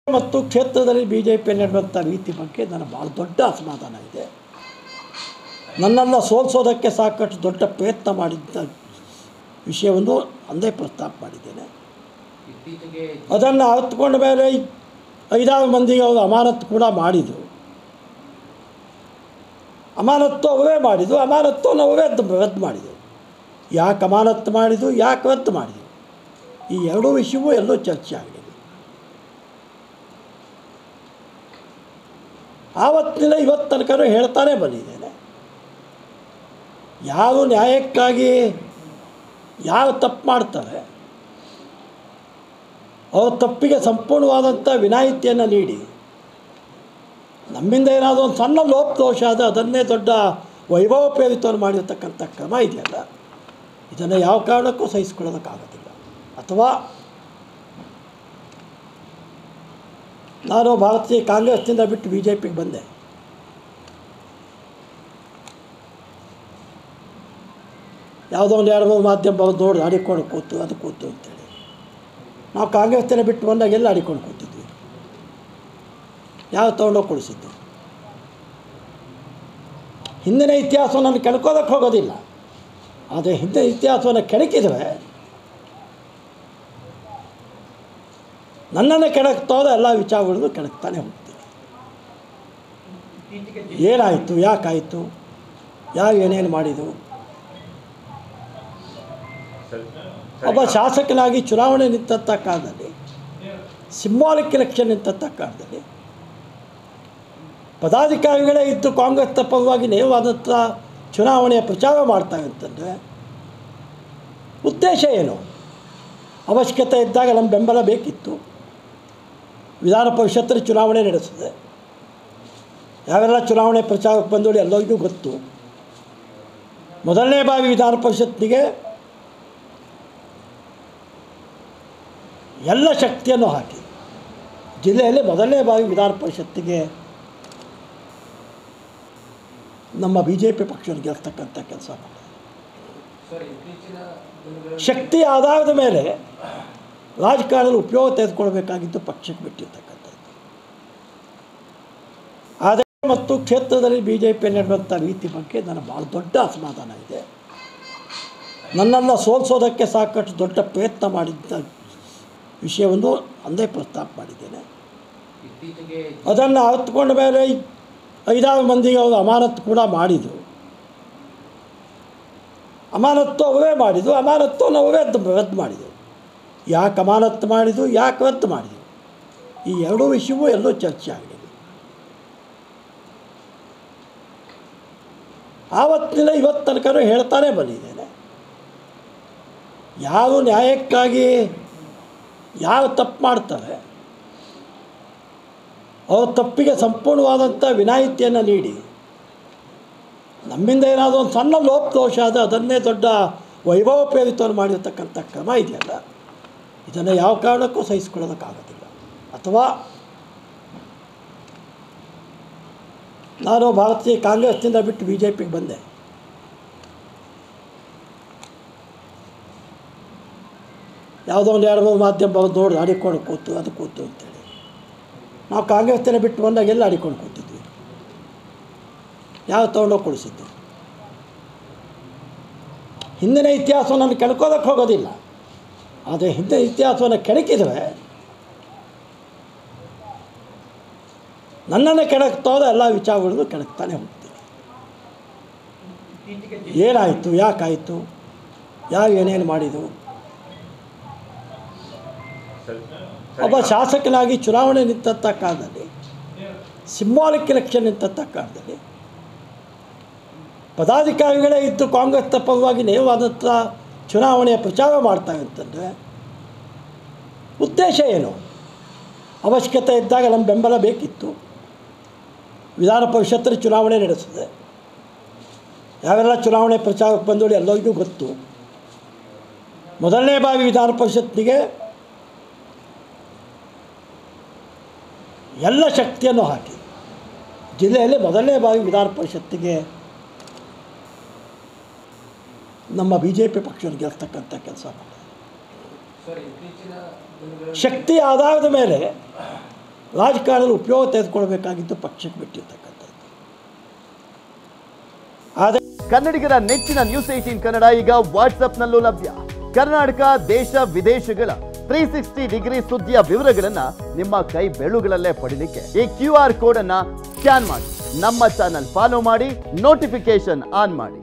ಮತ್ತು ಕ್ಷೇತ್ರದಲ್ಲಿ ಬಿಜೆಪಿ ನಡೆಯುವಂಥ ರೀತಿ ಬಗ್ಗೆ ನನ್ನ ಭಾಳ ದೊಡ್ಡ ಅಸಮಾಧಾನ ಇದೆ. ನನ್ನನ್ನು ಸೋಲಿಸೋದಕ್ಕೆ ಸಾಕಷ್ಟು ದೊಡ್ಡ ಪ್ರಯತ್ನ ಮಾಡಿದ್ದ ವಿಷಯವನ್ನು ಅಂದೇ ಪ್ರಸ್ತಾಪ ಮಾಡಿದ್ದೇನೆ. ಅದನ್ನು ಅರ್ಥಕೊಂಡ ಮೇಲೆ 5-6 ಮಂದಿಗೆ ಅವರು ಅಮಾನತು ಕೂಡ ಮಾಡಿದರು. ಅಮಾನತ್ತು ಅವರೇ ಮಾಡಿದರು, ಅಮಾನತ್ತನ್ನು ಅವರೇ ರದ್ದು ಮಾಡಿದರು. ಯಾಕೆ ಅಮಾನತ್ತು ಮಾಡಿದರು, ಯಾಕೆ ರದ್ದು ಮಾಡಿದರು, ಈ ಎರಡೂ ವಿಷಯವೂ ಎಲ್ಲೂ ಚರ್ಚೆ ಆಗಲಿಲ್ಲ. ಆವತ್ತಿನ ಇವತ್ತು ತನಕ ಹೇಳ್ತಾನೆ ಬಂದಿದ್ದೇನೆ, ಯಾರು ನ್ಯಾಯಕ್ಕಾಗಿ ಯಾರು ತಪ್ಪು ಮಾಡ್ತಾರೆ ಅವ್ರ ತಪ್ಪಿಗೆ ಸಂಪೂರ್ಣವಾದಂಥ ವಿನಾಯಿತಿಯನ್ನು ನೀಡಿ, ನಮ್ಮಿಂದ ಏನಾದರೂ ಒಂದು ಸಣ್ಣ ಲೋಪದೋಷ ಆದರೆ ಅದನ್ನೇ ದೊಡ್ಡ ವೈಭವೋಪೇರಿತವನ್ನು ಮಾಡಿರ್ತಕ್ಕಂಥ ಕ್ರಮ ಇದೆಯಲ್ಲ, ಇದನ್ನು ಯಾವ ಕಾರಣಕ್ಕೂ ಸಹಿಸ್ಕೊಳ್ಳೋದಕ್ಕಾಗೋದಿಲ್ಲ. ಅಥವಾ ನಾನು ಭಾರತೀಯ ಕಾಂಗ್ರೆಸ್ನಿಂದ ಬಿಟ್ಟು BJPಗೆ ಬಂದೆ. ಯಾವುದೋ ಒಂದು 2-3 ಮಾಧ್ಯಮ ಬರೋದು ನೋಡಿ ಆಡಿಕೊಂಡು ಕೂತು ಅದು ಕೂತು ಅಂತೇಳಿ. ನಾವು ಕಾಂಗ್ರೆಸ್ನಿಂದ ಬಿಟ್ಟು ಬಂದಾಗ ಎಲ್ಲ ಆಡಿಕೊಂಡು ಕೂತಿದ್ವಿ. ಯಾವ ತೊಗೊಂಡೋಗಿ ಕೊಡಿಸಿದ್ದು. ಹಿಂದಿನ ಇತಿಹಾಸವನ್ನು ಕೆಣಕೋದಕ್ಕೆ ಹೋಗೋದಿಲ್ಲ, ಆದರೆ ಹಿಂದಿನ ಇತಿಹಾಸವನ್ನು ಕೆಣಕಿದರೆ ನನ್ನನ್ನು ಕೆಣಕ್ತೋದ ಎಲ್ಲ ವಿಚಾರಗಳನ್ನು ಕೆಣಕ್ತಾನೆ ಹೋಗ್ತೀನಿ. ಏನಾಯಿತು, ಯಾಕಾಯಿತು, ಯಾರು ಏನೇನು ಮಾಡಿದರು. ಒಬ್ಬ ಶಾಸಕನಾಗಿ ಚುನಾವಣೆ ನಿಂತಂಥ ಕಾಲದಲ್ಲಿ, ಸಿಂಬಾಲಿಕ್ ಎಲೆಕ್ಷನ್ ನಿಂತಂಥ ಕಾಲದಲ್ಲಿ ಪದಾಧಿಕಾರಿಗಳೇ ಇದ್ದು ಕಾಂಗ್ರೆಸ್ ಪರವಾಗಿ ನೇರವಾದಂಥ ಚುನಾವಣೆಯ ಪ್ರಚಾರ ಮಾಡ್ತಾರೆ ಅಂತಂದರೆ ಉದ್ದೇಶ ಏನು? ಅವಶ್ಯಕತೆ ಇದ್ದಾಗ ನಮ್ಮ ಬೆಂಬಲ ಬೇಕಿತ್ತು. ವಿಧಾನ ಪರಿಷತ್ತಲ್ಲಿ ಚುನಾವಣೆ ನಡೆಸಿದೆ. ಯಾವೆಲ್ಲ ಚುನಾವಣೆ ಪ್ರಚಾರಕ್ಕೆ ಬಂದೋಳಿ ಎಲ್ಲರಿಗೂ ಗೊತ್ತು. ಮೊದಲನೇ ಬಾರಿ ವಿಧಾನ ಪರಿಷತ್ತಿಗೆ ಎಲ್ಲ ಶಕ್ತಿಯನ್ನು ಹಾಕಿ ಜಿಲ್ಲೆಯಲ್ಲಿ ಮೊದಲನೇ ಬಾರಿ ವಿಧಾನ ಪರಿಷತ್ತಿಗೆ ನಮ್ಮ BJP ಪಕ್ಷವನ್ನು ಗೆಲ್ತಕ್ಕಂಥ ಕೆಲಸ ಮಾಡಿದೆ. ಶಕ್ತಿ ಆಧಾರದ ಮೇಲೆ ರಾಜಕಾರಣದಲ್ಲಿ ಉಪಯೋಗ ತೆಗೆದುಕೊಳ್ಬೇಕಾಗಿದ್ದು ಪಕ್ಷಕ್ಕೆ ಬಿಟ್ಟಿರ್ತಕ್ಕಂಥದ್ದು. ಆದರೆ ಮತ್ತು ಕ್ಷೇತ್ರದಲ್ಲಿ BJP ನಡೆಯುವಂಥ ರೀತಿ ಬಗ್ಗೆ ನನ್ನ ಭಾಳ ದೊಡ್ಡ ಅಸಮಾಧಾನ ಇದೆ. ನನ್ನನ್ನು ಸೋಲಿಸೋದಕ್ಕೆ ಸಾಕಷ್ಟು ದೊಡ್ಡ ಪ್ರಯತ್ನ ಮಾಡಿದ್ದ ವಿಷಯವನ್ನು ಅಂದೇ ಪ್ರಸ್ತಾಪ ಮಾಡಿದ್ದೇನೆ. ಅದನ್ನು ಅರ್ಥಕೊಂಡ ಮೇಲೆ 5-6 ಮಂದಿಗೆ ಅವರು ಅಮಾನತು ಕೂಡ ಮಾಡಿದರು. ಅಮಾನತ್ತು ಅವರೇ ಮಾಡಿದರು, ಅಮಾನತ್ತನ್ನು ಅವರೇ ರದ್ದು ಮಾಡಿದರು. ಯಾಕೆ ಅಮಾನತ್ತು ಮಾಡಿದರು, ಯಾಕೆ ರದ್ದು ಮಾಡಿದರು, ಈ ಎರಡೂ ವಿಷಯವೂ ಎಲ್ಲೂ ಚರ್ಚೆ ಆಗಲಿಲ್ಲ. ಆವತ್ತಿನ ಇವತ್ತು ತನಕ ಹೇಳ್ತಾನೆ ಬಂದಿದ್ದೇನೆ, ಯಾರು ನ್ಯಾಯಕ್ಕಾಗಿ ಯಾರು ತಪ್ಪು ಮಾಡ್ತಾರೆ ಅವ್ರ ತಪ್ಪಿಗೆ ಸಂಪೂರ್ಣವಾದಂಥ ವಿನಾಯಿತಿಯನ್ನು ನೀಡಿ, ನಮ್ಮಿಂದ ಏನಾದರೂ ಒಂದು ಸಣ್ಣ ಲೋಪದೋಷ ಆದರೆ ಅದನ್ನೇ ದೊಡ್ಡ ವೈಭವೋಪೇರಿತವನ್ನು ಮಾಡಿರ್ತಕ್ಕಂಥ ಕ್ರಮ ಇದೆಯಲ್ಲ, ಇದನ್ನು ಯಾವ ಕಾರಣಕ್ಕೂ ಸಹಿಸ್ಕೊಳ್ಳೋದಕ್ಕಾಗೋದಿಲ್ಲ. ಅಥವಾ ನಾನು ಭಾರತೀಯ ಕಾಂಗ್ರೆಸ್ನಿಂದ ಬಿಟ್ಟು BJPಗೆ ಬಂದೆ. ಯಾವುದೋ ಒಂದು 2-3 ಮಾಧ್ಯಮ ಬರೋದು ನೋಡಿ ಆಡಿಕೊಂಡು ಕೂತು ಅದು ಕೂತು ಅಂತೇಳಿ. ನಾವು ಕಾಂಗ್ರೆಸ್ನಿಂದ ಬಿಟ್ಟು ಬಂದಾಗ ಎಲ್ಲ ಆಡಿಕೊಂಡು ಕೂತಿದ್ವಿ. ಯಾವ ತೊಗೊಂಡೋಗಿ ಕೊಡಿಸಿದ್ದು. ಹಿಂದಿನ ಇತಿಹಾಸವನ್ನು ಕೆಣಕೋದಕ್ಕೆ ಹೋಗೋದಿಲ್ಲ, ಆದರೆ ಹಿಂದಿನ ಇತಿಹಾಸವನ್ನು ಕೆಣಕಿದರೆ ನನ್ನನ್ನು ಕೆಣಕ್ತೋದ ಎಲ್ಲ ವಿಚಾರಗಳನ್ನು ಕೆಣಕ್ತಾನೆ ಹೋಗ್ತೀನಿ. ಏನಾಯಿತು, ಯಾಕಾಯಿತು, ಯಾರು ಏನೇನು ಮಾಡಿದರು. ಒಬ್ಬ ಶಾಸಕನಾಗಿ ಚುನಾವಣೆ ನಿಂತಂಥ ಕಾಲದಲ್ಲಿ, ಸಿಂಬಾಲಿಕ್ ಎಲೆಕ್ಷನ್ ನಿಂತಂಥ ಕಾಲದಲ್ಲಿ ಪದಾಧಿಕಾರಿಗಳೇ ಇದ್ದು ಕಾಂಗ್ರೆಸ್ ಪರವಾಗಿ ನೇರವಾದಂಥ ಚುನಾವಣೆಯ ಪ್ರಚಾರ ಮಾಡ್ತಾರೆ ಅಂತಂದರೆ ಉದ್ದೇಶ ಏನು? ಅವಶ್ಯಕತೆ ಇದ್ದಾಗ ನಮ್ಮ ಬೆಂಬಲ ಬೇಕಿತ್ತು. ವಿಧಾನ ಪರಿಷತ್ತಲ್ಲಿ ಚುನಾವಣೆ ನಡೆಸಿದೆ. ಯಾವೆಲ್ಲ ಚುನಾವಣೆ ಪ್ರಚಾರಕ್ಕೆ ಬಂದೋಳಿ ಎಲ್ಲರಿಗೂ ಗೊತ್ತು. ಮೊದಲನೇ ಬಾರಿ ವಿಧಾನ ಪರಿಷತ್ತಿಗೆ ಎಲ್ಲ ಶಕ್ತಿಯನ್ನು ಹಾಕಿ ಜಿಲ್ಲೆಯಲ್ಲಿ ಮೊದಲನೇ ಬಾರಿ ವಿಧಾನ ಪರಿಷತ್ತಿಗೆ ನಮ್ಮ BJP ಪಕ್ಷವನ್ನು ಗೆಲ್ತಕ್ಕಂಥ ಕೆಲಸ ಮಾಡಿದೆ. ಶಕ್ತಿ ಆಧಾರದ ಮೇಲೆ ರಾಜಕಾರಣದಲ್ಲಿ ಉಪಯೋಗ ತೆಗೆದುಕೊಳ್ಬೇಕಾಗಿದ್ದು ಪಕ್ಷಕ್ಕೆ ಬಿಟ್ಟಿರ್ತಕ್ಕಂಥದ್ದು. ಆದರೆ ಕನ್ನಡಿಗರ ನೆಚ್ಚಿನ ನ್ಯೂಸ್ 18 ಕನ್ನಡ ಈಗ ವಾಟ್ಸ್ಆಪ್ನಲ್ಲೂ ಲಭ್ಯ. ಕರ್ನಾಟಕ, ದೇಶ ವಿದೇಶಗಳ 360 ಡಿಗ್ರಿ ಸುದ್ದಿಯ ವಿವರಗಳನ್ನ ನಿಮ್ಮ ಕೈ ಬೆರಳುಗಳಲ್ಲೇ ಪಡಿಲಿಕ್ಕೆ ಈ QR ಕೋಡ್ ಅನ್ನ ಸ್ಕ್ಯಾನ್ ಮಾಡಿ, ನಮ್ಮ ಚಾನಲ್ ಫಾಲೋ ಮಾಡಿ, ನೋಟಿಫಿಕೇಶನ್ ಆನ್ ಮಾಡಿ.